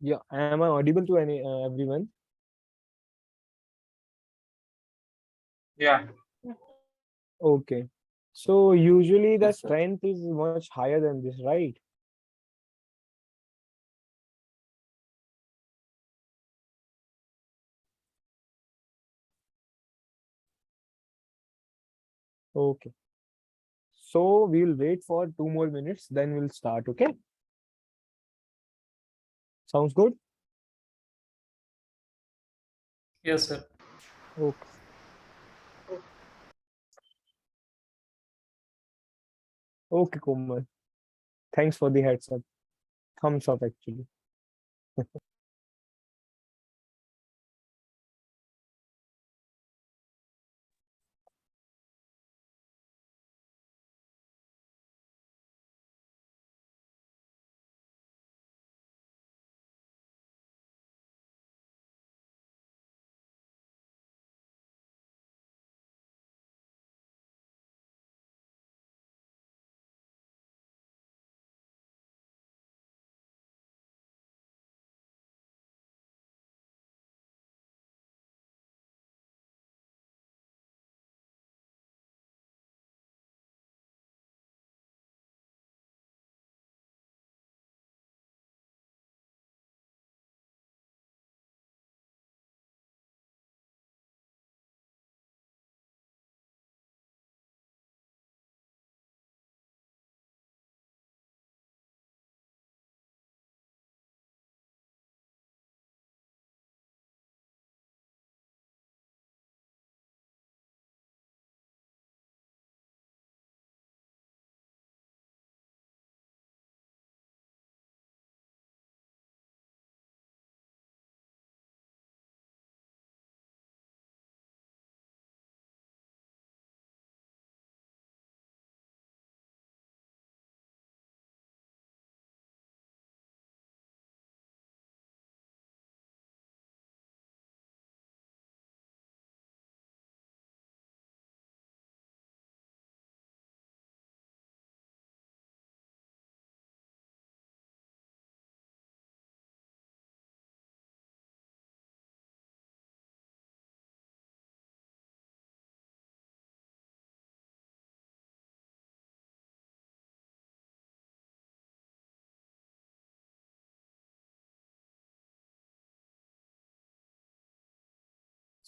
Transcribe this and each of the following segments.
Yeah, am I audible to any everyone? Yeah. Okay. So usually the strength is much higher than this, right? Okay. So we'll wait for 2 more minutes, then we'll start. Okay. Sounds good? Yes, sir. Okay. Okay, Komal. Thanks for the heads up. Thumbs up, actually.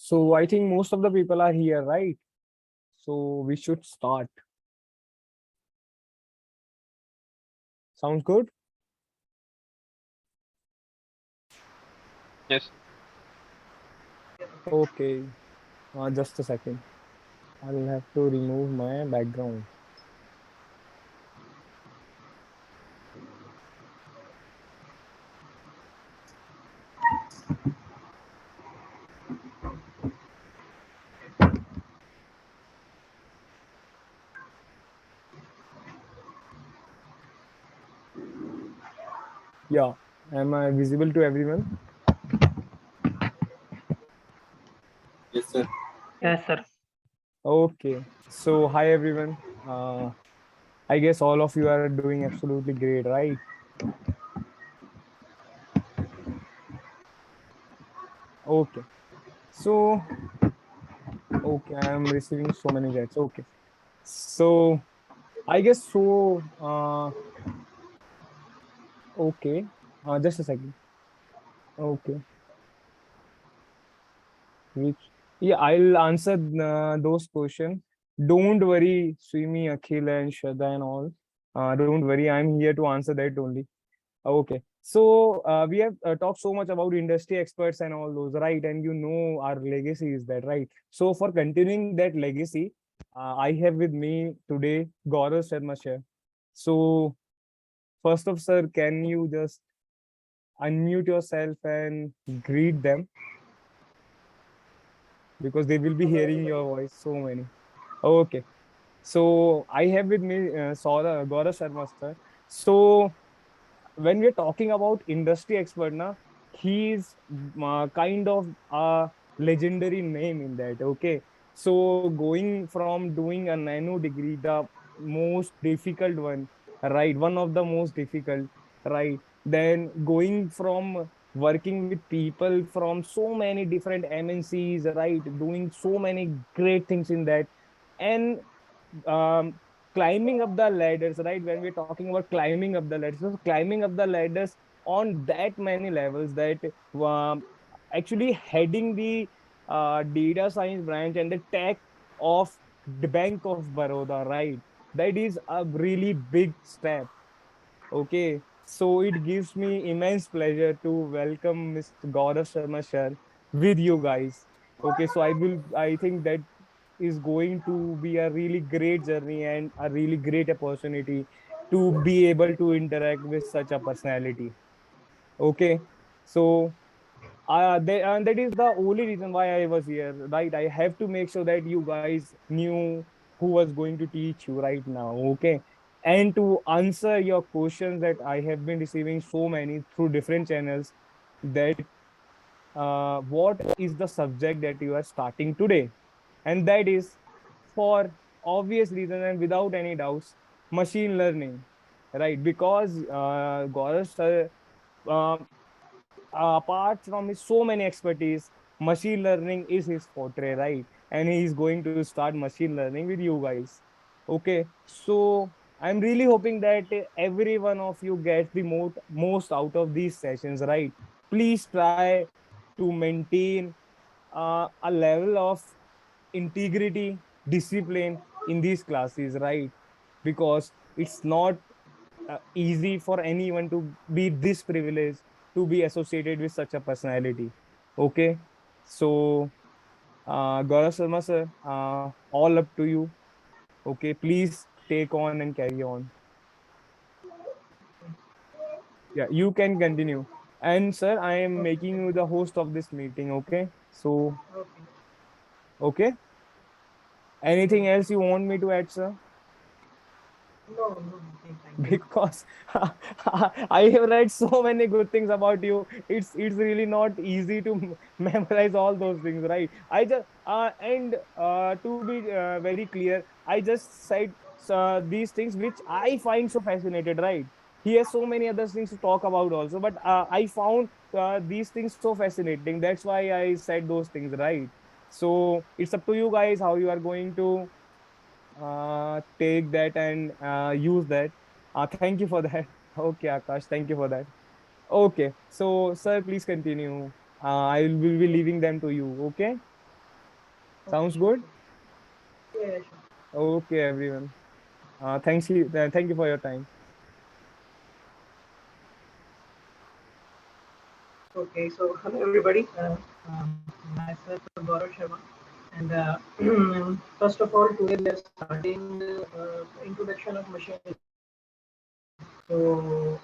So I think most of the people are here, right? So we should start. Sounds good? Yes. Okay. Just a second. I'll have to remove my background. Yeah. Am I visible to everyone? Yes, sir. Yes, sir. Okay. So hi everyone. I guess all of you are doing absolutely great, right? Okay. So okay, I am receiving so many chats. Okay. So I guess so. Okay. Just a second. Okay. Which yeah, I'll answer those questions. Don't worry, Swimi, Akhil, and Shraddha and all. Don't worry, I'm here to answer that only. Okay. So we have talked so much about industry experts and all those, right? And you know our legacy is that, right? So for continuing that legacy, I have with me today Gaurav Sharma sir. So first of sir, can you just unmute yourself and greet them because they will be hearing your voice so many. Okay. So I have with me Gaurav Sharma sir. So when we're talking about industry expert, na, he is kind of a legendary name in that. Okay. So going from doing a nano degree, the most difficult one, right? One of the most difficult, right? Then going from working with people from so many different MNCs, right? Doing so many great things in that. And um, climbing up the ladders, right? When we're talking about climbing up the ladders, so climbing up the ladders on that many levels that actually heading the data science branch and the tech of the Bank of Baroda, right? That is a really big step. Okay, so it gives me immense pleasure to welcome Mr. Gaurav Sharma sir with you guys. Okay, so I think that is going to be a really great journey and a really great opportunity to be able to interact with such a personality. Okay, so and that is the only reason why I was here, right? I have to make sure that you guys knew who was going to teach you right now, okay? And to answer your questions that I have been receiving so many through different channels, that what is the subject that you are starting today? And that is, for obvious reasons and without any doubts, machine learning, right? Because Gaurav sir, um, apart from his so many expertise, machine learning is his forte, right? And he is going to start machine learning with you guys. Okay, so I'm really hoping that every one of you gets the most out of these sessions, right? Please try to maintain a level of integrity, discipline in these classes, right? Because it's not easy for anyone to be this privileged to be associated with such a personality. Okay, so Gaurav Sharma sir, all up to you. Okay, please take on and carry on. Yeah, you can continue. And sir, I am making you the host of this meeting. Okay, so okay, anything else you want me to add, sir? Because I have read so many good things about you. It's really not easy to memorize all those things, right? I just to be very clear, I just said these things which I find so fascinated, right? He has so many other things to talk about also, but I found these things so fascinating. That's why I said those things, right? So it's up to you guys how you are going to take that and use that. Thank you for that. Okay, Akash, thank you for that. Okay, so sir, please continue. I will be leaving them to you. Okay. Sounds good? Yeah, sure. Okay, everyone. Thank you for your time. Okay, so hello everybody. Myself Gaurav Sharma, and first of all, today we are starting introduction of machine learning. So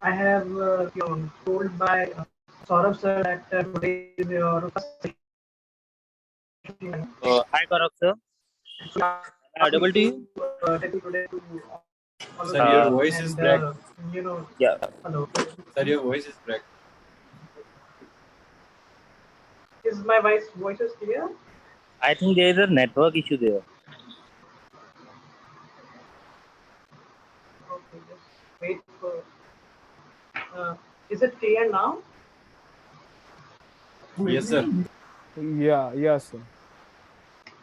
I have told by Saurabh sir that today is your first session. Hi, Gaurav sir. So Am I audible to you? take you today to all of Sir, your you, voice is and cracked. Yeah, hello. Sir, your voice is cracked. Is my voice is clear? I think there is a network issue there. Okay, just wait for. Is it clear now? Yes, sir. Yeah, yes, sir.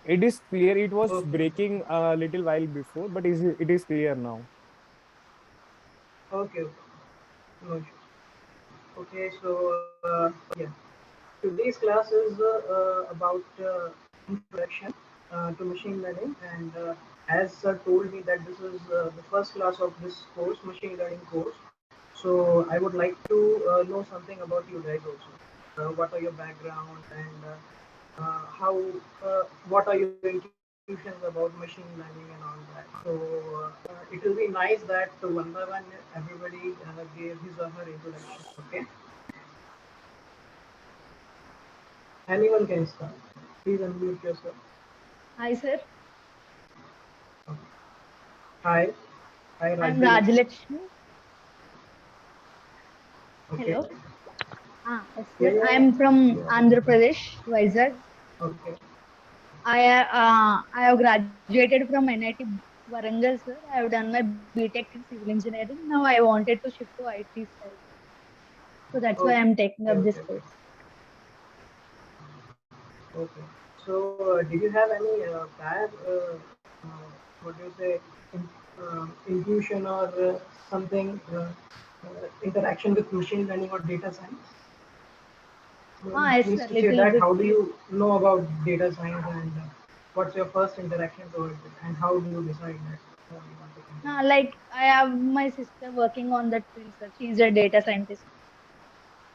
It is clear. It was Okay. breaking a little while before, but it is clear now. Okay. No issues. Okay, so yeah, today's class is about introduction to machine learning, and as sir told me that this is the first class of this course, machine learning course. So I would like to know something about you guys also. What are your background and how? What are your intuitions about machine learning and all that? So it will be nice that one by one everybody gave his or her introduction. Okay. Anyone can start. Please unmute yourself. Hi, sir. Hi. Hi, I'm Rajvi. Rajalakshmi. Okay. Hello. Yes, Yeah, sir. yeah, I'm from yeah. Andhra Pradesh, Vizag. Okay. I have graduated from NIT Warangal, sir. I have done my BTech in civil engineering. Now I wanted to shift to IT side, so that's why I'm taking Okay. up this Okay. course. Okay. So, did you have any prior, what do you say, intuition or something, interaction with machine learning or data science? Yes, Means sir. to say Little that, bit. how do you know about data science and what's your first interaction towards it, and how do you decide that you want to continue? Like I have my sister working on that field, sir. She's a data scientist,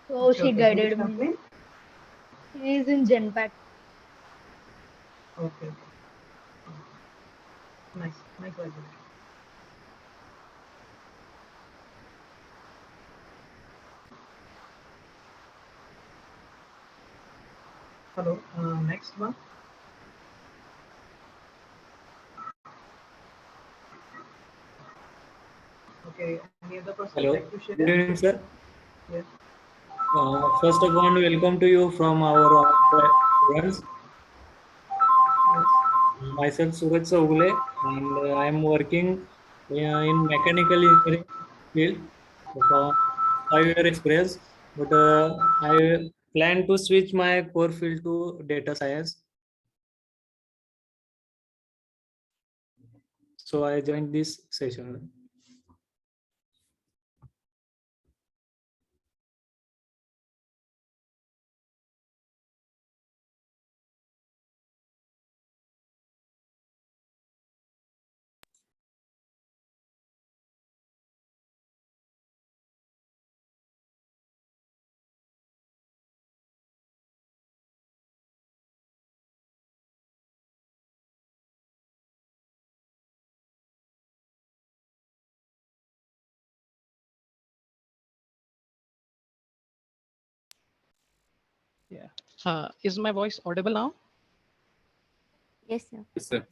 so Okay, she okay. In which guided me. company? She is in Genpact. Okay. Nice. Nice idea. Hello. Next one. Okay. Any other person Hello. like to share? Good evening, sir. Yeah. First of all, welcome to you from our friends. Yes. Myself, Suraj Saugule, and I am working in mechanical engineering field for 5 year experience. But I plan to switch my core field to data science. So I joined this session. Yeah. Is my voice audible now? Yes, sir. Yes, sir.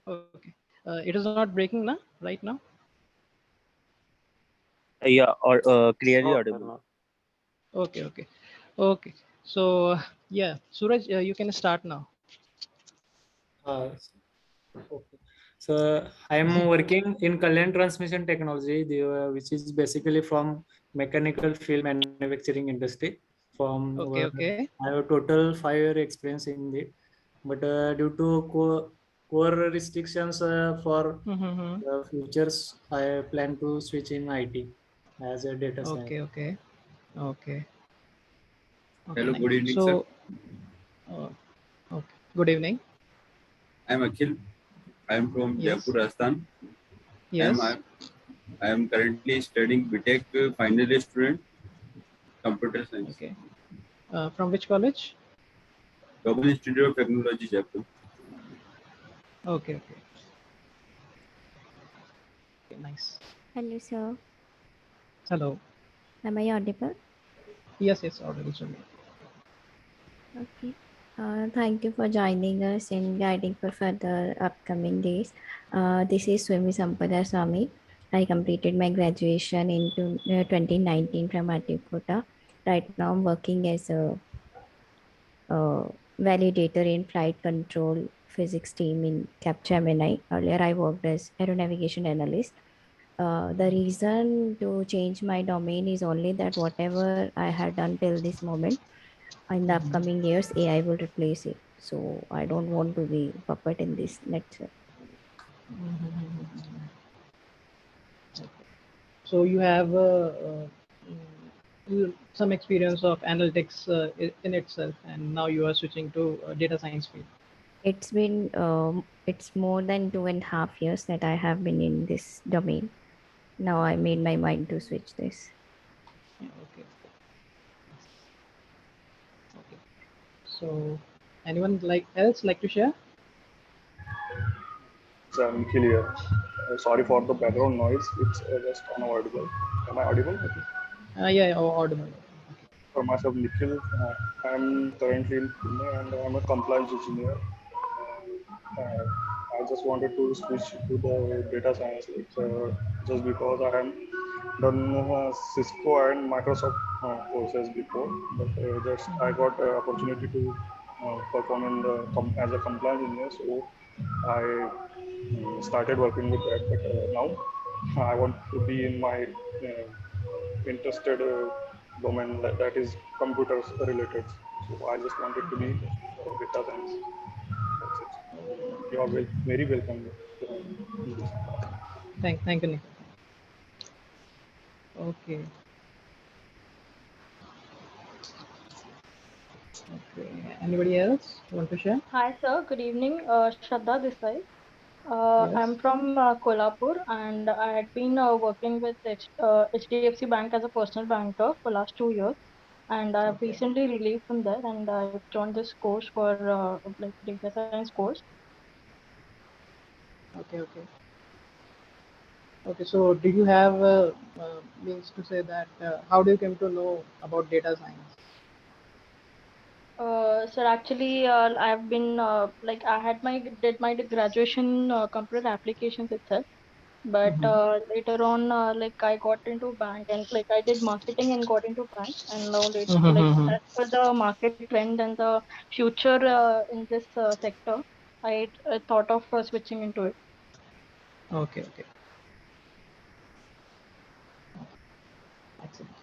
Okay. It is not breaking now, right now? Yeah, or clearly audible. Okay, okay. Okay. So, yeah, Suraj, you can start now. Okay. So I am working in Kalyan Transmission Technology, which is basically from mechanical field manufacturing industry. Okay, okay. I have total 5 year experience in it, but due to core restrictions for Mm-hmm. futures, I plan to switch in IT as a data science. Okay, okay. Okay. Okay, Hello, nice. good evening, sir. So, Good evening. I'm Akhil. I'm from Yes. Jaipur, Rajasthan. Yes. I am currently studying BTech final year student, computer science. Okay. From which college? Global Institute of Technology, Jaipur. Okay. Okay. Okay, nice. Hello, sir. Hello. Am I audible? Yes. Yes. Audible to me. Okay. Thank you for joining us and guiding for further upcoming days. This is Swami Sampada Swami. I completed my graduation in 2019 from Atikota. Right now, I'm working as a validator in flight control physics team in Capgemini. Earlier, I worked as aeronavigation analyst. The reason to change my domain is only that whatever I had done till this moment, in the upcoming years, AI will replace it. So I don't want to be puppet in this lecture. So you have some experience of analytics in itself, and now you are switching to data science field. It's more than 2.5 years that I have been in this domain. Now I made my mind to switch this. Okay. Okay. So anyone else like to share? So I'm Nikhil here. Sorry for the background noise. It's just unavoidable. Am I audible? Yeah, audible. For myself, Nikhil. I'm currently in Pune and I'm a compliance engineer. I just wanted to switch to the data science just because I have done Cisco and Microsoft courses before, but just I got opportunity to perform in the as a compliance engineer, so I started working with that. But now I want to be in my interested domain that is computers related. So I just wanted to be data science. That's it. You are very welcome. Thank you, Nikhil. Okay. Okay. Anybody else want to share? Hi, sir. Good evening. Shraddha this side. Yes. I'm from Kolhapur, and I had been working with HDFC Bank as a personal banker for last 2 years. And I've Okay. recently relieved from there, and I've joined this course for like data science course. Okay. Okay. Okay. So, did you have means to say that how do you come to know about data science? Sir, actually, I've been like I had my did my graduation computer applications itself. But later on, like I got into bank and like I did marketing and got into bank, and now like as per the market trend and the future in this sector, I thought of switching into it. Okay. Okay. Excellent.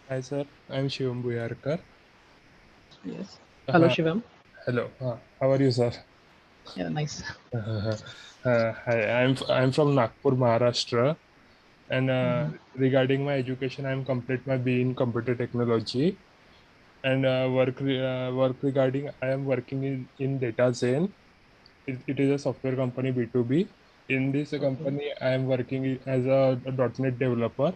Hi sir, I'm Shivam Buyarkar. Yes. Hello, Shivam. Hello. How are you, sir? Yeah, nice. Hi, I'm from Nagpur, Maharashtra, and regarding my education, I'm complete my BE in computer technology, and work regarding I am working in DataZen. It is a software company B2B. In this company, I am working as a .NET developer,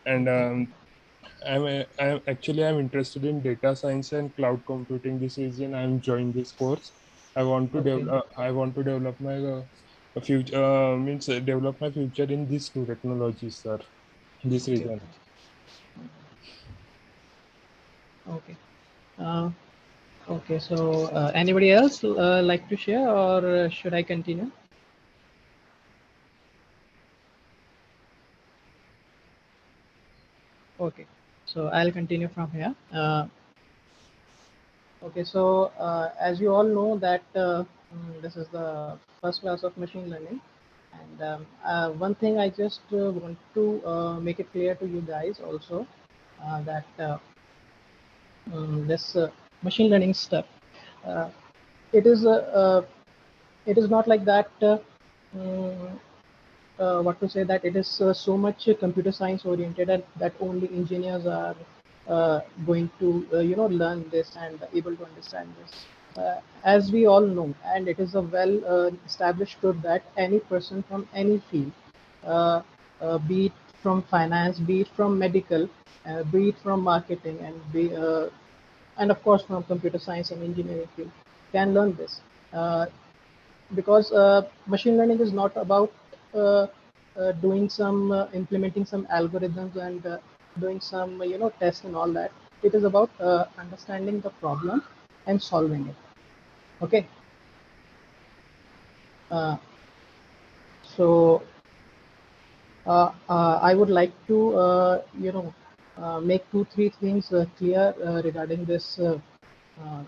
and I'm interested in data science and cloud computing. This reason I'm joined this course. I want to develop. I want to develop my future. Develop my future in these two technologies, sir. This reason. Okay. Okay. So, anybody else like to share, or should I continue? Okay. So I'll continue from here. Okay. So as you all know that this is the first class of machine learning, and one thing I just want to make it clear to you guys also that this machine learning stuff, it is not like that. What to say that it is so much computer science oriented and that only engineers are going to learn this and able to understand this. As we all know, and it is a well established truth that any person from any field, uh, be it from finance, be it from medical, be it from marketing, and of course from computer science and engineering field, can learn this. Because machine learning is not about doing some implementing some algorithms and doing some tests and all that. It is about understanding the problem and solving it. Okay. uh, so I would like to make 2-3 things clear regarding this uh, uh,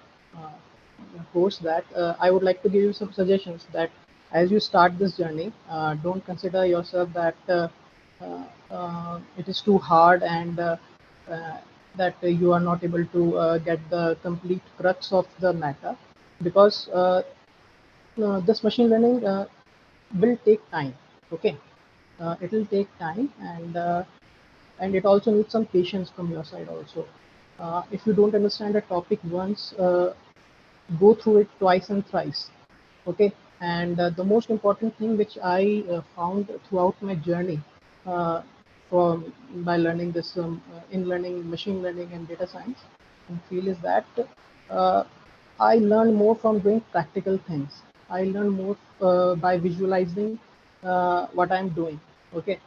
course, that I would like to give you some suggestions that as you start this journey, don't consider yourself that it is too hard and uh, that you are not able to get the complete crux of the matter, because this machine learning will take time. Okay. It will take time, and it also needs some patience from your side also. If you don't understand a topic once, go through it twice and thrice. Okay. And the most important thing which I found throughout my journey, uh, from by learning this in learning machine learning and data science and field, is that uh, I learn more from doing practical things. I learn more by visualizing what I'm doing. Okay.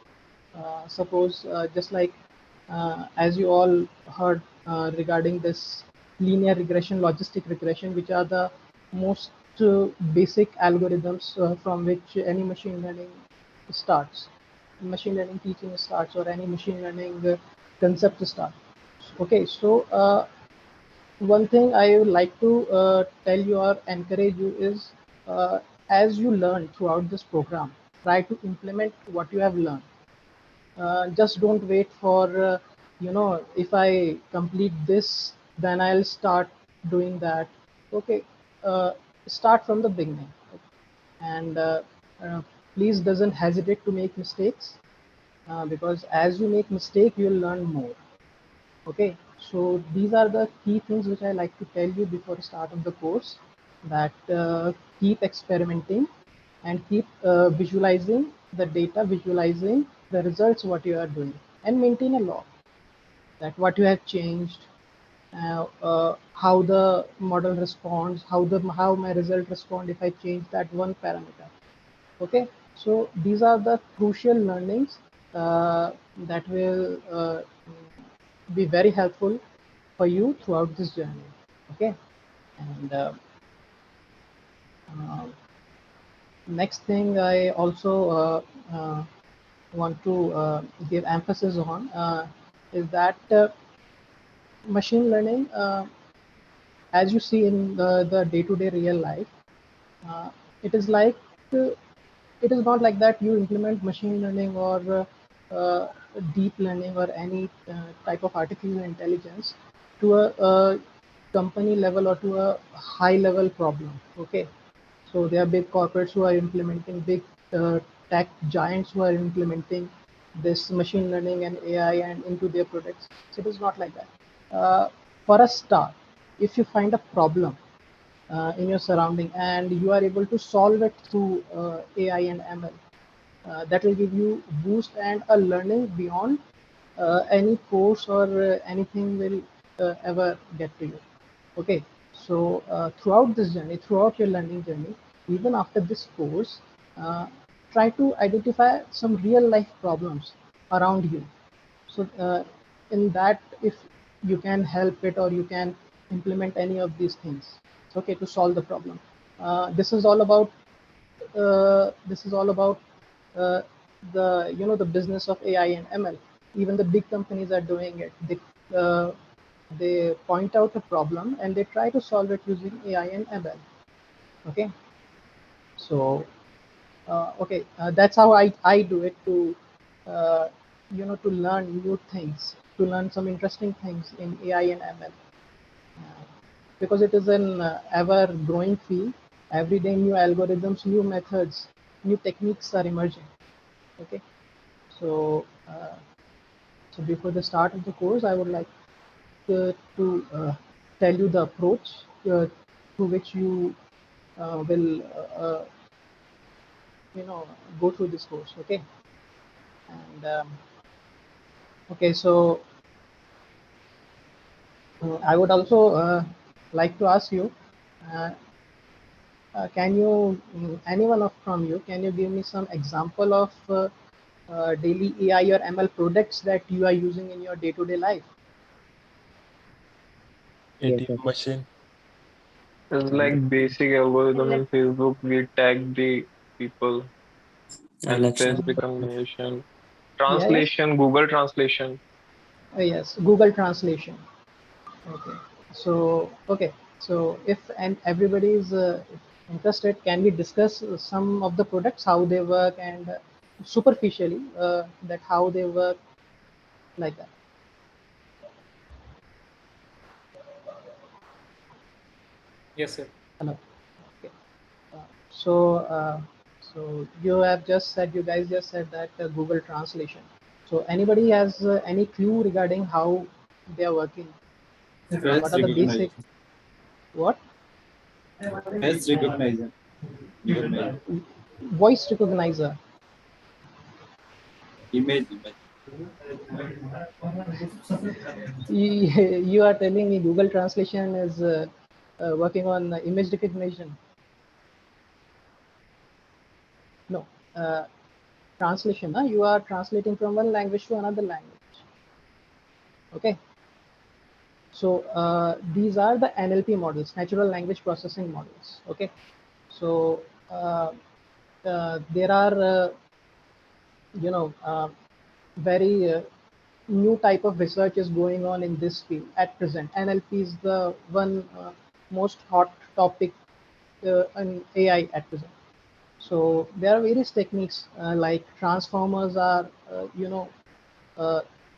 Suppose just like as you all heard regarding this linear regression, logistic regression, which are the most basic algorithms from which any machine learning starts, machine learning teaching starts, or any machine learning concept starts. Okay, so one thing I would like to tell you or encourage you is, as you learn throughout this program, try to implement what you have learned. Just don't wait for if I complete this, then I'll start doing that. Okay. uh, Start from the beginning, and uh, please doesn't hesitate to make mistakes, because as you make mistake, you'll learn more. Okay. So these are the key things which I like to tell you before start of the course, that keep experimenting and keep visualizing the data, visualizing the results what you are doing, and maintain a log that what you have changed, how the model responds, how my result respond if I change that one parameter. Okay. So these are the crucial learnings that will be very helpful for you throughout this journey. Okay. And uh, next thing I also want to give emphasis on is that machine learning, as you see in the day-to-day real life, uh, it is like uh, it is not like that you implement machine learning or deep learning or any type of artificial intelligence to a company level or to a high level problem. Okay. So there are big corporates who are implementing, big tech giants who are implementing this machine learning and AI and into their products. So it is not like that. For a start, if you find a problem in your surrounding and you are able to solve it through AI and ML, that will give you boost and a learning beyond any course or anything will ever get to you. Okay. So throughout this journey, throughout your learning journey, even after this course, uh, try to identify some real life problems around you. So in that, if you can help it or you can implement any of these things, okay, to solve the problem. This is all about uh, the business of AI and ML. Even the big companies are doing it. They point out a problem and they try to solve it using AI and ML. Okay. So okay, that's how I do it, to to learn new things, to learn some interesting things in AI and ML, because it is an ever growing field. Every day new algorithms, new methods, new techniques are emerging. Okay. So so before the start of the course, I would like to tell you the approach through which you will go through this course. Okay. And okay, so I would also like to ask you, can you, anyone from you, can you give me some example of daily AI or ML products that you are using in your day-to-day life? ATM machine. It's like basic algorithm in Facebook. We tag the people and face Alexa. recognition. Yeah, yes. Translation, Google Translation. Yes, Google Translation. Okay. So, okay. So if and everybody is interested, can we discuss some of the products, how they work, and superficially that how they work, like that? Yes, sir. Hello. Okay. So, so you have just said, you guys just said that Google Translation. So anybody has any clue regarding how they are working? Face What are the basic? recognition. What? Face recognition. Image. Voice recognizer. Image. You are telling me Google Translation is working on image recognition? No. Translation. You are translating from one language to another language. Okay. So these are the NLP models, natural language processing models. Okay. So there are, very new type of research is going on in this field at present. NLP is the one most hot topic in AI at present. So there are various techniques like transformers are,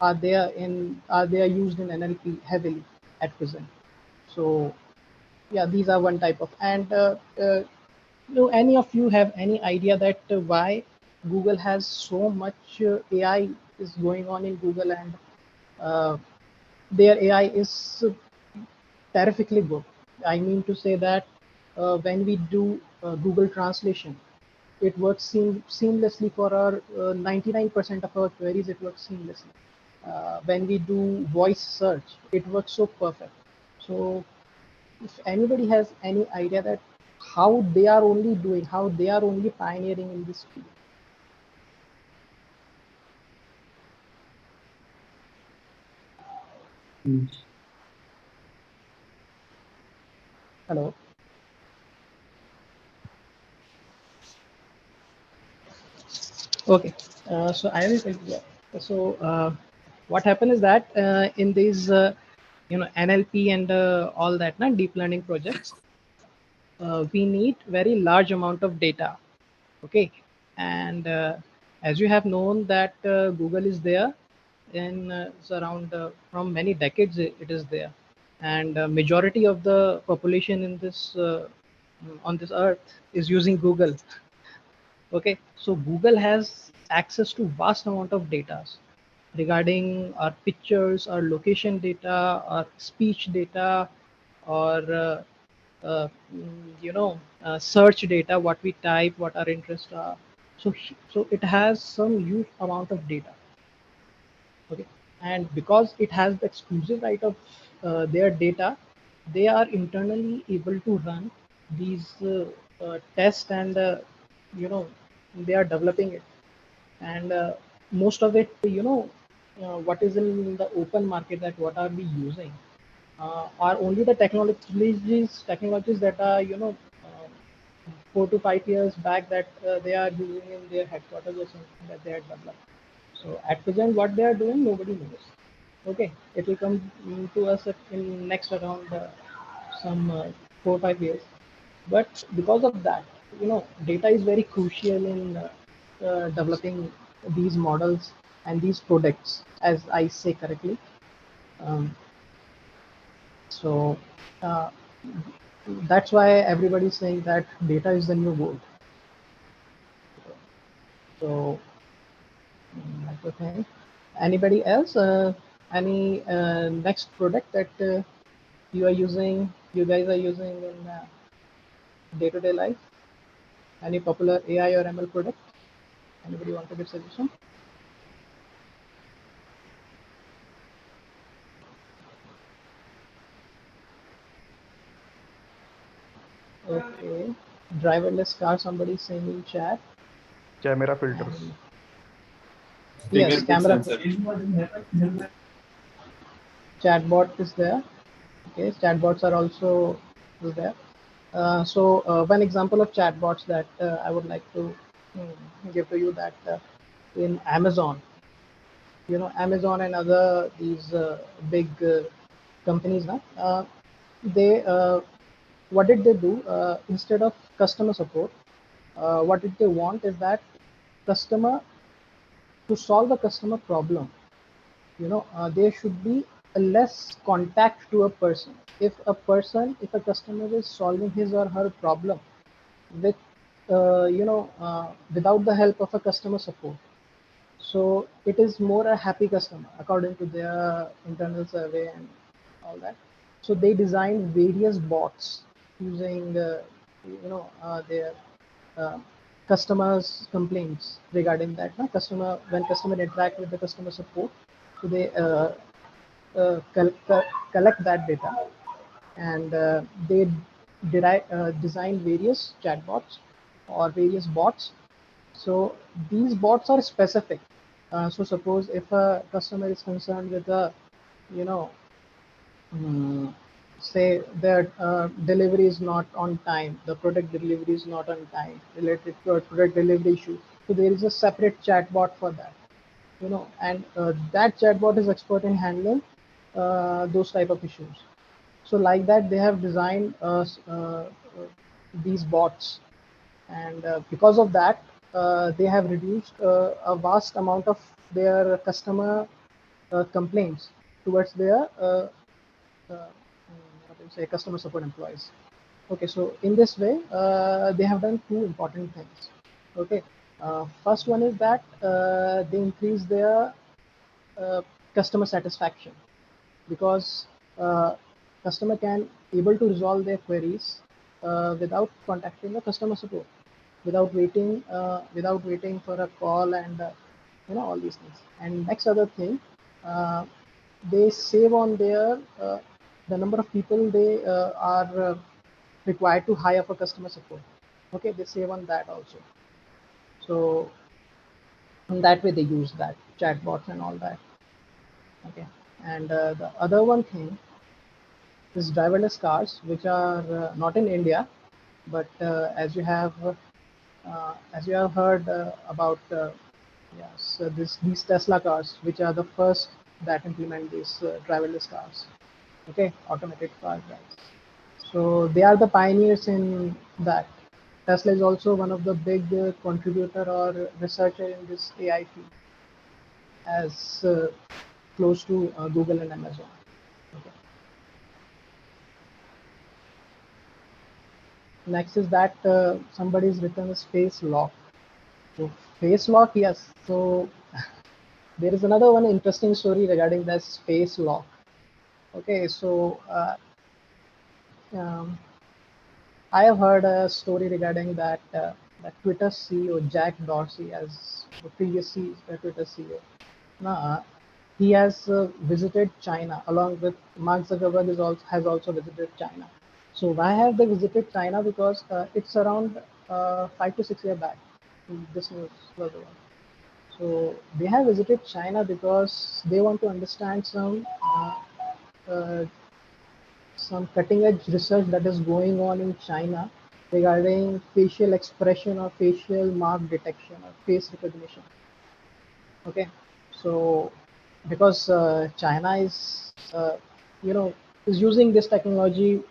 are they used in NLP heavily at present. So yeah, these are one type of. And do any of you have any idea that why Google has so much AI is going on in Google, and their AI is terrifically good? I mean to say that when we do Google Translation, it works seamlessly for our 99% of our queries. It works seamlessly. When we do voice search, it works so perfect. So if anybody has any idea that how they are only doing, how they are only pioneering in this field. Hello. Okay. So I will. Yeah. So what happened is that in these NLP and all that, deep learning projects, we need very large amount of data. Okay. And as you have known that Google is there in it's around from many decades, it is there, and majority of the population in this on this earth is using Google. Okay, so Google has access to vast amount of data regarding our pictures, our location data, our speech data, or search data, what we type, what our interests are. So it has some huge amount of data. Okay, and because it has the exclusive right of their data, they are internally able to run these tests, and they are developing it. And most of it, what is in the open market, that what are we using are only the technologies that are 4 to 5 years back, that they are using in their headquarters or something, that they had developed. So at present, what they are doing, nobody knows. Okay, it will come to us in next around some 4 or 5 years. But because of that, data is very crucial in developing these models and these products, as I say correctly. So that's why everybody is saying that data is the new gold. So that's the thing. Anybody else? Any next product that you guys are using in day-to-day life? Any popular AI or ML product? Anybody want to give suggestion? Okay. Driverless car, somebody saying in chat. Camera filters. Yes, camera. Sensor. Chatbot is there. Okay, chatbots are also there. So one example of chatbots that I would like to give to you that in Amazon, Amazon and other these big companies now, they what did they do instead of customer support? What did they want is that customer to solve a customer problem, there should be a less contact to a person. If a customer is solving his or her problem with without the help of a customer support, so it is more a happy customer according to their internal survey and all that. So they designed various bots using their uh, customers complaints regarding that. When customer interact with the customer support, so they collect that data, and they design various chatbots or various bots. So these bots are specific. So suppose if a customer is concerned with a, you know, say their delivery is not on time, the product delivery is not on time, related to a product delivery issue. So there is a separate chatbot for that, and that chatbot is expert in handling those type of issues. So like that, they have designed these bots, and because of that, they have reduced a vast amount of their customer complaints towards their what do you say, customer support employees. Okay, so in this way, they have done two important things. Okay, first one is that they increase their customer satisfaction, because customer can able to resolve their queries without contacting the customer support, without waiting for a call, and all these things. And next other thing, they save on their the number of people they are required to hire for customer support. Okay, they save on that also. So in that way they use that chatbots and all that. Okay, and the other one thing is driverless cars, which are not in India, but as you have heard about yes, these Tesla cars, which are the first that implement these driverless cars. Okay, automated car drives. So they are the pioneers in that. Tesla is also one of the big contributor or researcher in this AI field, as close to Google and Amazon. Okay. Next is that somebody's written a space lock. So space lock, yes. So there is another one interesting story regarding that space lock. Okay, so I have heard a story regarding that that Twitter CEO Jack Dorsey, as the previous Twitter CEO, he has visited China along with Mark Zuckerberg has also visited China. So why have they visited China? Because it's around 5 to 6 years back. This news was the one. So they have visited China because they want to understand some cutting edge research that is going on in China regarding facial expression or facial mark detection or face recognition. Okay, so because China is is using this technology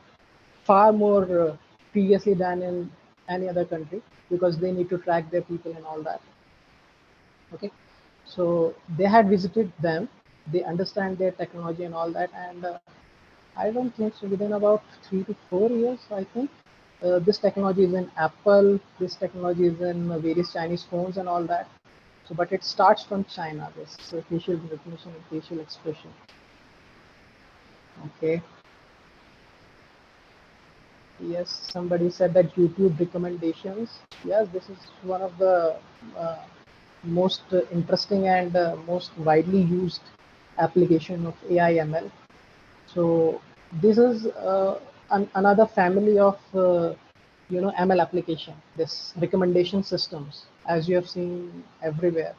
far more previously than in any other country, because they need to track their people and all that. Okay, so they had visited them, they understand their technology and all that, and I don't think so, within about 3 to 4 years, I think this technology is in Apple, this technology is in various Chinese phones and all that. So, but it starts from China, this facial recognition and facial expression. Okay. Yes, somebody said that YouTube recommendations. Yes, this is one of the most interesting and most widely used application of AI ML. So this is another family of ML application. This recommendation systems, as you have seen everywhere,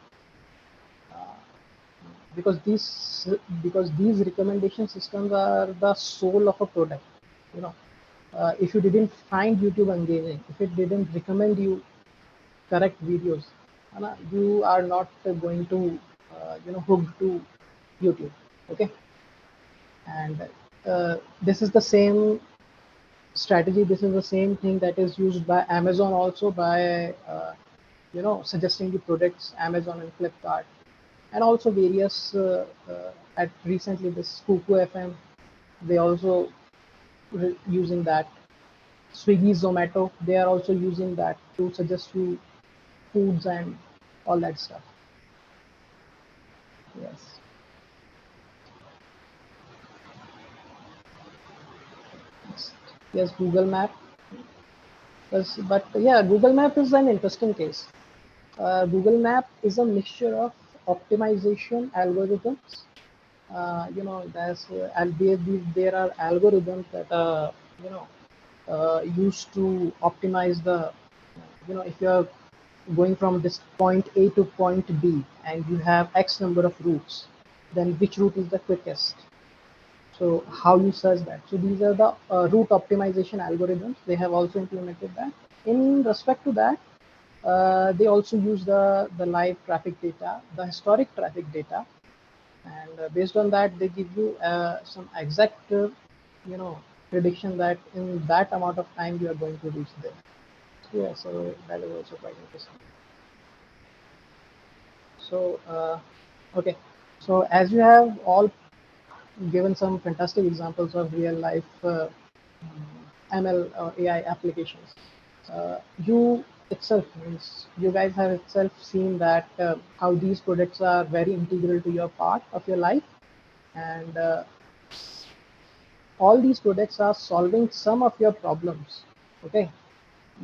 because these recommendation systems are the soul of a product. You know, if you didn't find YouTube engaging, if it didn't recommend you correct videos, you are not going to hooked to YouTube. Okay, and this is the same strategy. This is the same thing that is used by Amazon also, by suggesting the products, Amazon and Flipkart, and also various at recently this Kuku FM, they also using that. Swiggy, Zomato, they are also using that to suggest you foods and all that stuff. Yes. Yes, Google Map. Yes, but yeah, Google Map is an interesting case. Google Map is a mixture of optimization algorithms. There are algorithms that are used to optimize the, if you're going from this point A to point B and you have X number of routes, then which route is the quickest? So how you search that? So these are the route optimization algorithms. They have also implemented that. In respect to that, they also use the live traffic data, the historic traffic data, and based on that, they give you some exact, prediction that in that amount of time you are going to reach there. Yeah, so that is also quite interesting. So, okay, so as you have all given some fantastic examples of real life ML or AI applications, you itself means you guys have itself seen that how these products are very integral to your part of your life, and all these products are solving some of your problems. Okay,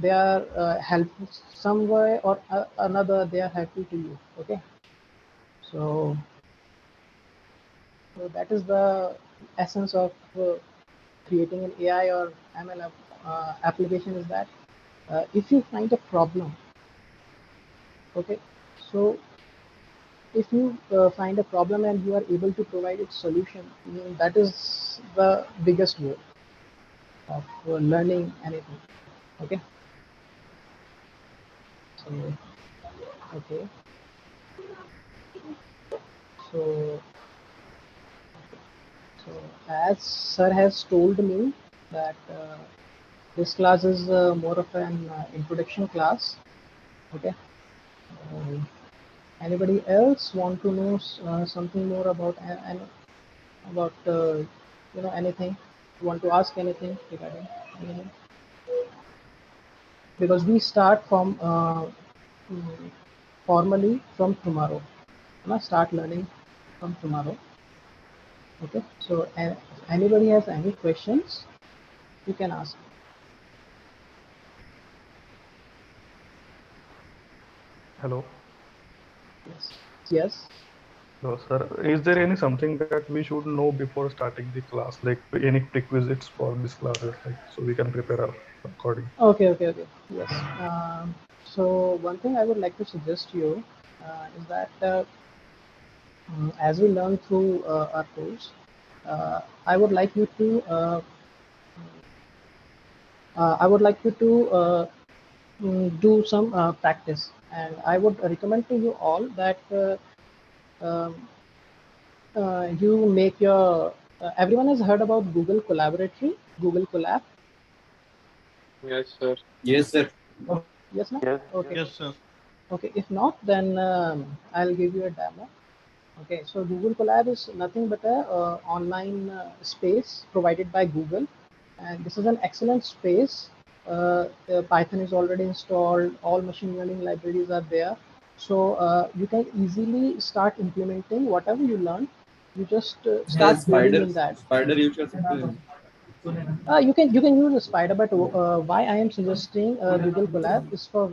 they are helpful some way or another, they are helpful to you. Okay, so that is the essence of creating an AI or ML application, is that if you find a problem, okay, so if you find a problem and you are able to provide its solution, that is the biggest goal of learning anything. Okay, so okay, so as sir has told me that this class is more of an introduction class. Okay, anybody else want to know something more about anything? Want to ask anything regarding anything? Because we start from formally from tomorrow. Start learning from tomorrow. Okay, so if anybody has any questions, you can ask. Hello. Yes. Yes. No, sir. Is there any something that we should know before starting the class, like any prerequisites for this classes, like so we can prepare according? Okay. Yes. So one thing I would like to suggest to you is that as we learn through our course, I would like you to do some practice, and I would recommend to you all that um, you make your. Everyone has heard about Google Collaboratory, Google Colab. Yes, sir. Yes, sir. Oh, yes, no? Yes. Okay. Yes, sir. Okay, if not, then I'll give you a demo. Okay, so Google Colab is nothing but a online space provided by Google, and this is an excellent space. Python is already installed, all machine learning libraries are there, So you can easily start implementing whatever you learn. You just sir start coding in that. Spider use कर सकते हैं? You can use a spider, but why I am suggesting Google Colab is for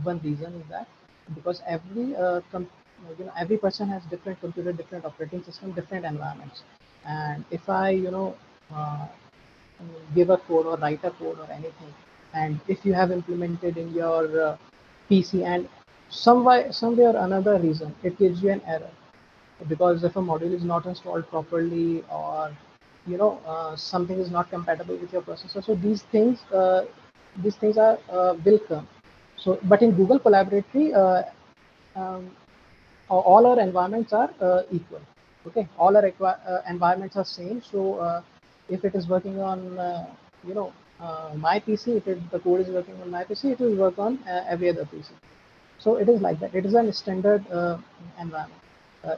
one reason is that because every person has different computer, different operating system, different environments, and if I uh, give a code or write a code or anything, and if you have implemented in your PC and some way or another reason it gives you an error because if a module is not installed properly or something is not compatible with your processor, so these things are will come. So but in Google Collaboratory, um, all our environments are equal. Okay, all our environments are same. So if it is working on my PC, the code is working on my PC, it will work on every other PC. So it is like that. It is a standard environment.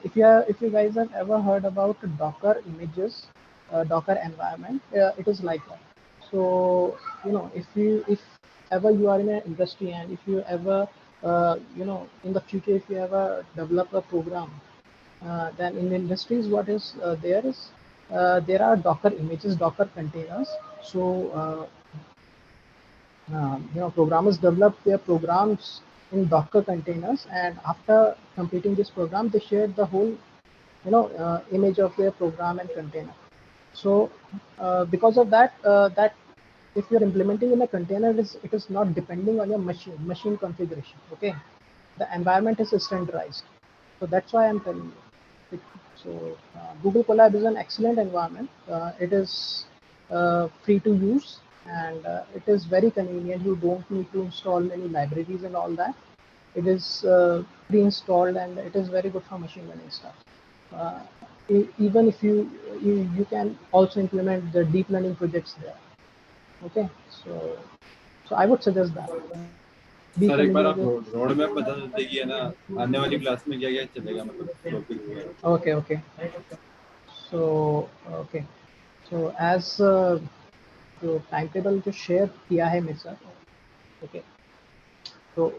If you guys have ever heard about Docker images, Docker environment, it is like that. So if ever you are in an industry and if you ever in the future if you ever develop a program, then in industries what is there is there are Docker images, Docker containers. So programmers develop their programs in Docker containers, and after completing this program, they share the whole, image of their program and container. So because of that, that if you're implementing in a container, it is not depending on your machine configuration. Okay, the environment is standardized. So that's why I'm telling you. So Google Colab is an excellent environment. It is free to use, and it is very convenient. You don't need to install many libraries and all that. It is pre-installed, and it is very good for machine learning stuff. Even if you can also implement the deep learning projects there. Okay, so I would suggest that. Sir एक बार आप road map बता देते कि है ना आने वाली class में क्या क्या चलेगा, मतलब टॉपिक वगैरह. Okay. So as जो timetable जो share किया है मेरे साथ. Okay. So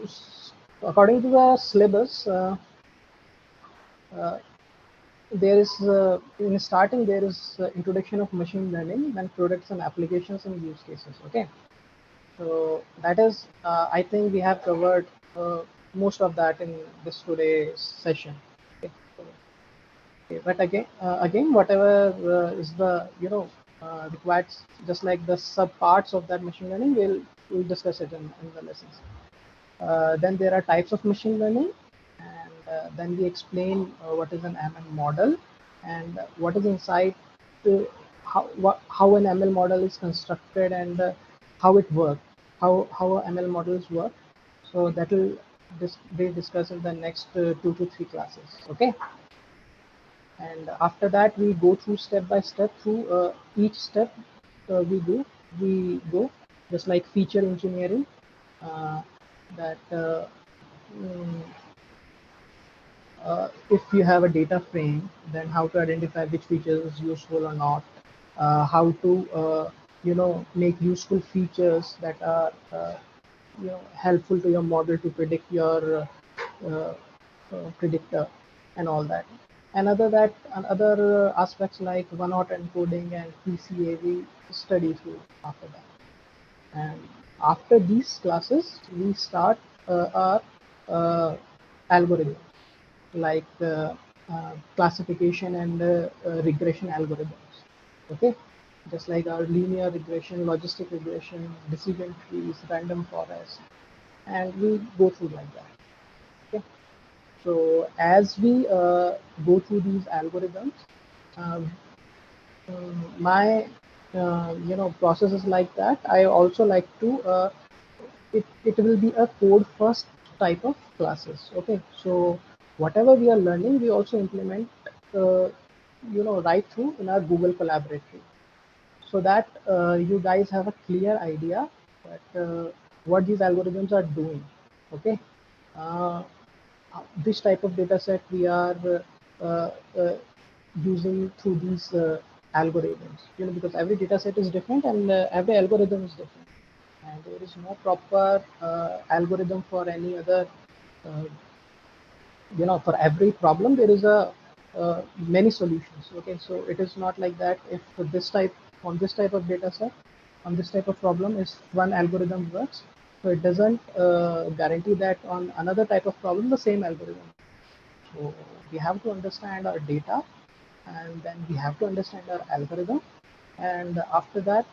according to the syllabus, there is in starting there is introduction of machine learning, then products and applications and use cases. Okay. So that is I think we have covered most of that in this today's session. Okay, but again whatever is the required, just like the sub parts of that machine learning, we'll discuss it in the lessons. Then there are types of machine learning, and then we explain what is an ML model and what is inside how an ML model is constructed and how it works, how ML models work. So that will be discussed in the next 2 to 3 classes. Okay. And after that we go through step by step through each step we go just like feature engineering, if you have a data frame, then how to identify which feature is useful or not, how to make useful features that are helpful to your model to predict your predictor and all that. And other aspects like one-hot encoding and PCA we study through after that. And after these classes, we start our algorithm, like classification and regression algorithms. Okay, just like our linear regression, logistic regression, decision trees, random forest, and we go through like that. Okay, so as we go through these algorithms, my process is like that. I also like to it will be a code first type of classes. Okay, so whatever we are learning, we also implement right through in our Google Collaboratory, so that you guys have a clear idea that what these algorithms are doing. Okay, this type of data set we are using through these algorithms, because every data set is different and every algorithm is different, and there is no proper algorithm for any other for every problem there is a many solutions. Okay, so it is not like that. If this type on this type of data set on this type of problem is one algorithm works, so it doesn't guarantee that on another type of problem the same algorithm. So we have to understand our data, and then we have to understand our algorithm, and after that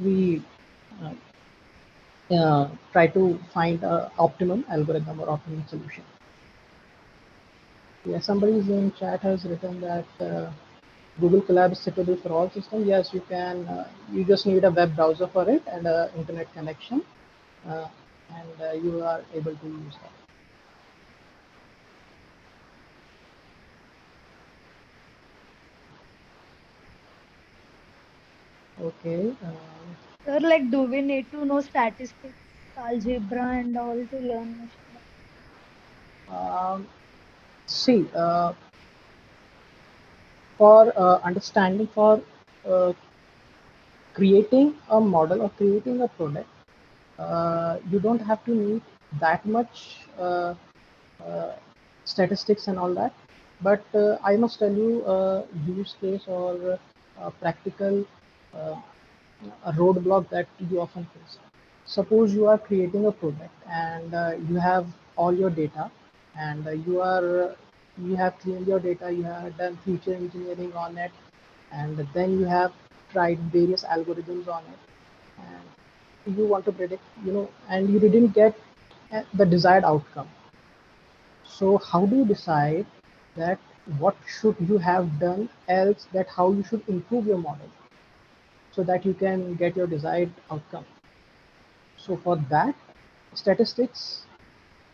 we try to find a optimum algorithm or optimum solution. Yeah, somebody in chat has written that Google Colab is suitable for all systems. Yes, you can. You just need a web browser for it and an internet connection, and you are able to use that. Okay. Sir, like, do we need to know statistics, algebra, and all to learn machine learning? See, for understanding, for creating a model or creating a product, you don't have to need that much statistics and all that. But I must tell you a use case or a practical a roadblock that you often face. Suppose you are creating a product and you have all your data, and you have cleaned your data, you have done feature engineering on it, and then you have tried various algorithms on it, and you want to predict, and you didn't get the desired outcome. So how do you decide that what should you have done else, that how you should improve your model so that you can get your desired outcome? So for that, statistics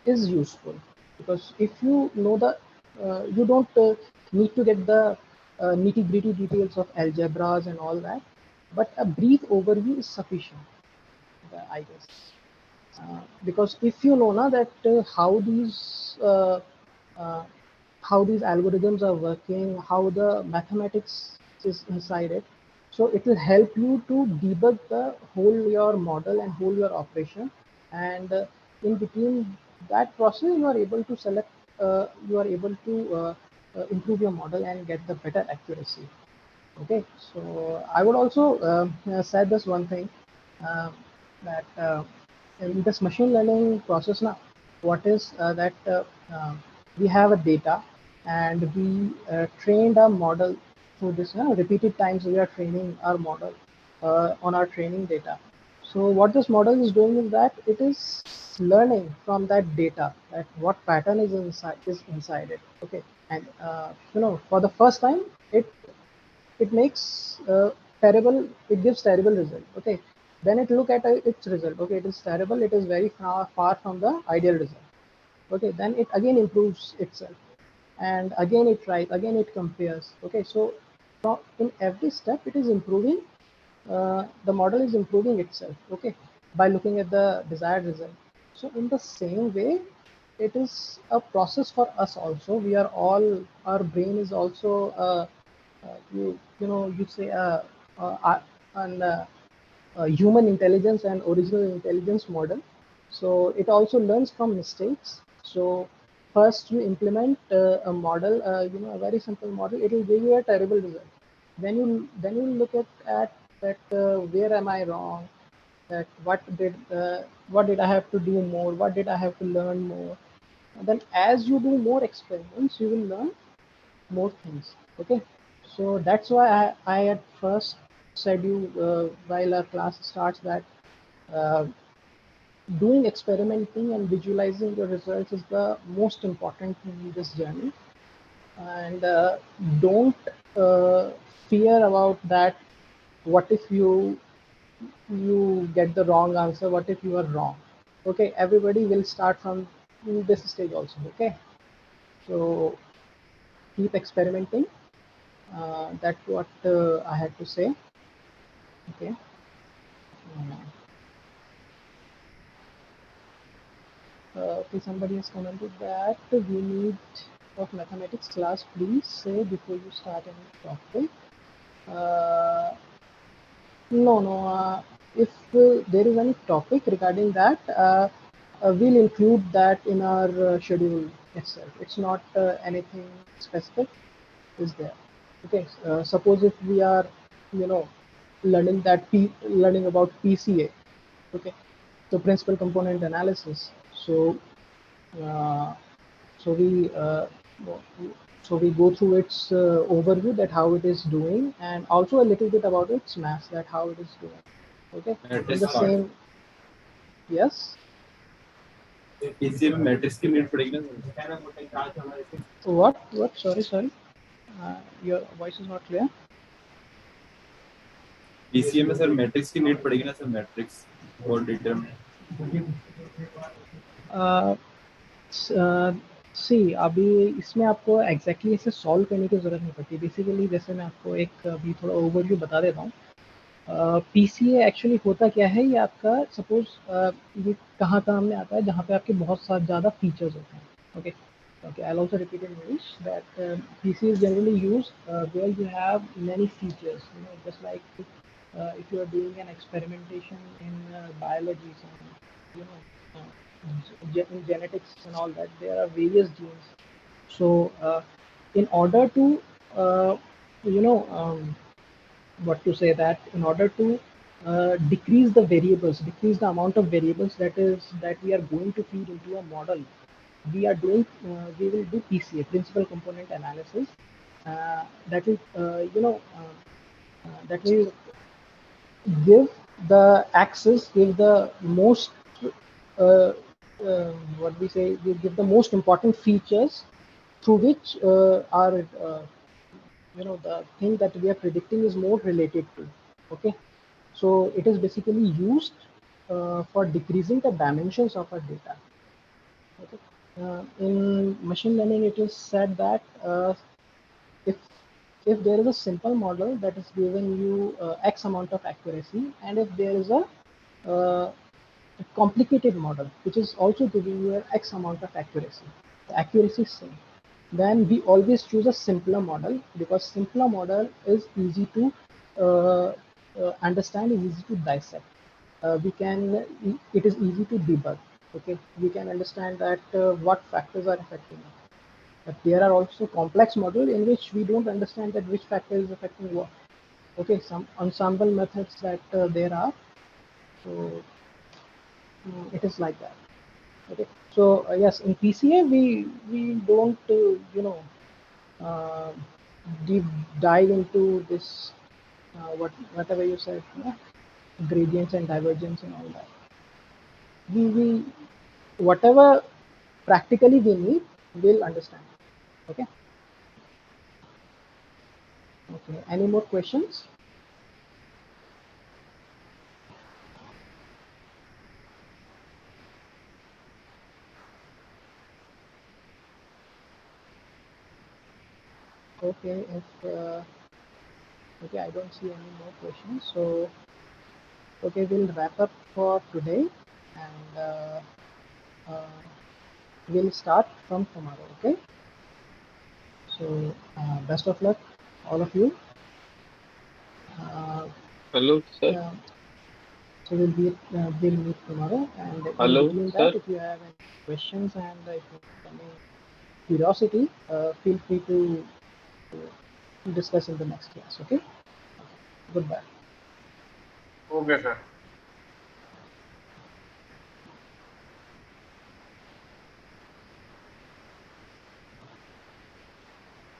is useful, because if you know you don't need to get the nitty-gritty details of algebras and all that, but a brief overview is sufficient, I guess. Because if you know now that uh, how these algorithms are working, how the mathematics is inside it, so it will help you to debug the whole your model and whole your operation, and in between that process you are able to select you are able to improve your model and get the better accuracy. Okay, so I would also say this one thing, that in this machine learning process now, what is that we have a data, and we trained our model through this repeated times. We are training our model on our training data. So what this model is doing is that it is learning from that data, that what pattern is inside it. Okay, and for the first time it makes it gives terrible result. Okay, then it look at its result. Okay, it is terrible, it is very far from the ideal result. Okay, then it again improves itself, and again it tries, again it compares. Okay, so in every step it is improving, the model is improving itself, okay, by looking at the desired result. So in the same way, it is a process for us also. We are all, our brain is also you say an human intelligence and original intelligence model. So it also learns from mistakes. So first you implement a model, a very simple model, it will give you a terrible result. Then you look at that, where am I wrong, that what did I have to do more, what did I have to learn more. And then as you do more experiments, you will learn more things. Okay, so that's why I at first said you while our class starts that uh, doing experimenting and visualizing the results is the most important thing in this journey. And don't uh, fear about that, what if you get the wrong answer, what if you are wrong. Okay, everybody will start from this stage also. Okay, so keep experimenting. That's what I had to say. Okay. Okay, somebody has commented that we need of mathematics class. Please say before you start any topic. No. If there is any topic regarding that, we'll include that in our schedule itself. It's not anything specific is there. Okay, suppose if we are, you know, learning learning about PCA. Okay, so principal component analysis. So uh, so we so we go through its overview, that how it is doing, and also a little bit about its mass, that how it is doing. Okay, in the same. Yes. PCA में matrix की need पड़ेगी ना sir? What? Sorry. Your voice is not clear. PCA में sir matrix की need पड़ेगी ना sir? Matrix और determinant सी अभी इसमें आपको एग्जैक्टली इसे सॉल्व करने की ज़रूरत नहीं पड़ती. बेसिकली जैसे मैं आपको एक अभी थोड़ा ओवरव्यू बता देता हूँ. पीसीए एक्चुअली होता क्या है, ये आपका सपोज ये कहाँ काम में आता है, जहाँ पे आपके बहुत ज़्यादा फीचर्स होते हैं. Okay, I'll also repeat in English that PC is generally used where you have many features, you know, just like if you are doing an experimentation in biology, you know, in genetics and all that, there are various genes. So in order to you know what to say, that in order to decrease the amount of variables that we are going to feed into a model, we will do PCA, principal component analysis. That will that will give the most what we say, we give the most important features through which our the thing that we are predicting is more related to. Okay, so it is basically used for decreasing the dimensions of our data. Okay. In machine learning, it is said that if there is a simple model that is giving you X amount of accuracy, and if there is a complicated model which is also giving you X amount of accuracy, the accuracy is same, then we always choose a simpler model, because simpler model is easy to understand, is easy to dissect. It is easy to debug. Okay, we can understand that what factors are affecting it. But there are also complex models in which we don't understand that which factor is affecting what. Okay, some ensemble methods that there are. So it is like that. Okay, so yes, in PCA we don't deep dive into this whatever you said, gradients and divergence and all that. We whatever practically we need, we'll understand. Okay. Okay. Any more questions? Okay. Okay, I don't see any more questions. So okay, we'll wrap up for today, and we'll start from tomorrow. Okay. So best of luck, all of you. Hello, sir. So we'll meet tomorrow, and Hello, in between sir. that, if you have any questions and if you have any curiosity, feel free to discuss in the next class. Okay. Goodbye. Okay, sir.